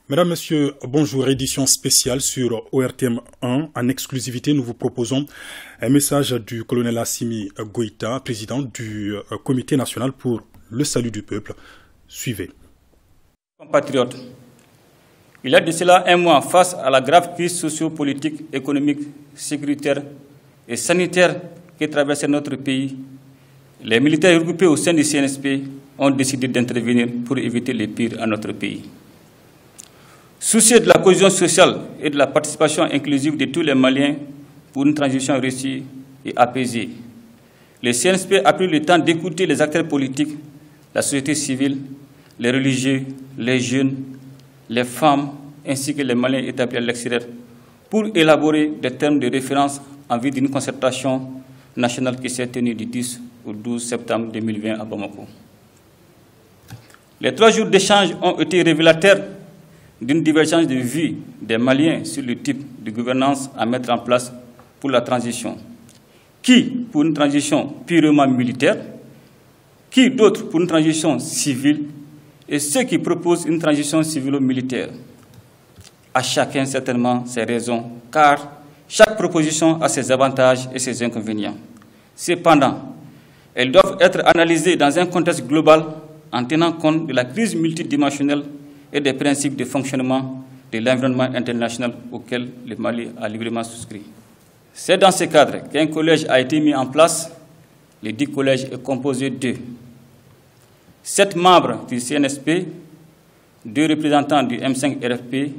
Mesdames, Messieurs, bonjour. Édition spéciale sur ORTM 1. En exclusivité, nous vous proposons un message du colonel Assimi Goïta, président du Comité national pour le salut du peuple. Suivez. Compatriotes, il y a de cela un mois, face à la grave crise socio-politique, économique, sécuritaire et sanitaire qui traversait notre pays, les militaires regroupés au sein du CNSP ont décidé d'intervenir pour éviter les pires à notre pays. Soucieux de la cohésion sociale et de la participation inclusive de tous les Maliens pour une transition réussie et apaisée, le CNSP a pris le temps d'écouter les acteurs politiques, la société civile, les religieux, les jeunes, les femmes, ainsi que les Maliens établis à l'extérieur, pour élaborer des termes de référence en vue d'une concertation nationale qui s'est tenue du 10 au 12 septembre 2020 à Bamako. Les 3 jours d'échange ont été révélateurs d'une divergence de vues des Maliens sur le type de gouvernance à mettre en place pour la transition. Qui pour une transition purement militaire, qui d'autres pour une transition civile, et ceux qui proposent une transition civilo-militaire. À chacun certainement ses raisons, car chaque proposition a ses avantages et ses inconvénients. Cependant, elles doivent être analysées dans un contexte global en tenant compte de la crise multidimensionnelle et des principes de fonctionnement de l'environnement international auquel le Mali a librement souscrit. C'est dans ce cadre qu'un collège a été mis en place. Le dit collège est composé de 7 membres du CNSP, 2 représentants du M5 RFP,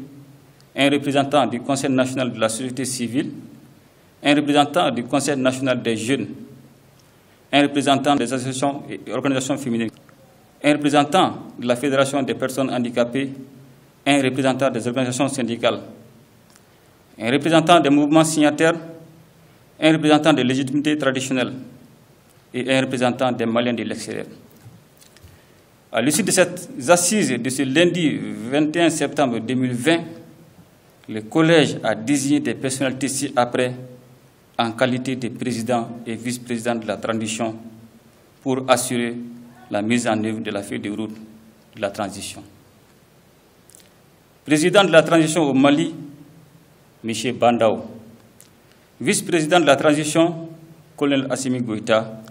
un représentant du Conseil national de la société civile, un représentant du Conseil national des jeunes, un représentant des associations et organisations féminines, un représentant de la Fédération des personnes handicapées, un représentant des organisations syndicales, un représentant des mouvements signataires, un représentant des légitimités traditionnelles et un représentant des Maliens de l'extérieur. À l'issue de cette assise de ce lundi 21 septembre 2020, le collège a désigné des personnalités ci-après en qualité de président et vice-président de la transition pour assurer la mise en œuvre de la feuille de route de la transition. Président de la transition au Mali, M. Bandao. Vice-président de la transition, colonel Assimi Goïta.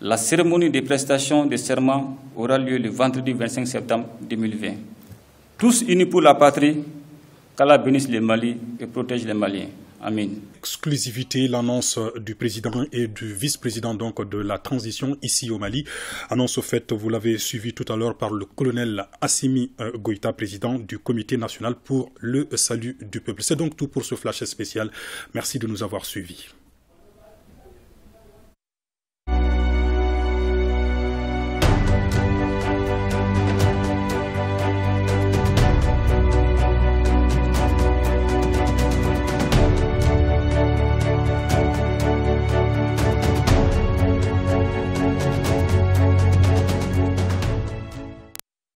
La cérémonie de prestation de serment aura lieu le vendredi 25 septembre 2020. Tous unis pour la patrie, qu'Allah bénisse le Mali et protège les Maliens. Amen. Exclusivité, l'annonce du président et du vice-président donc de la transition ici au Mali. Annonce faite, vous l'avez suivi tout à l'heure par le colonel Assimi Goïta, président du Comité national pour le salut du peuple. C'est donc tout pour ce flash spécial. Merci de nous avoir suivis.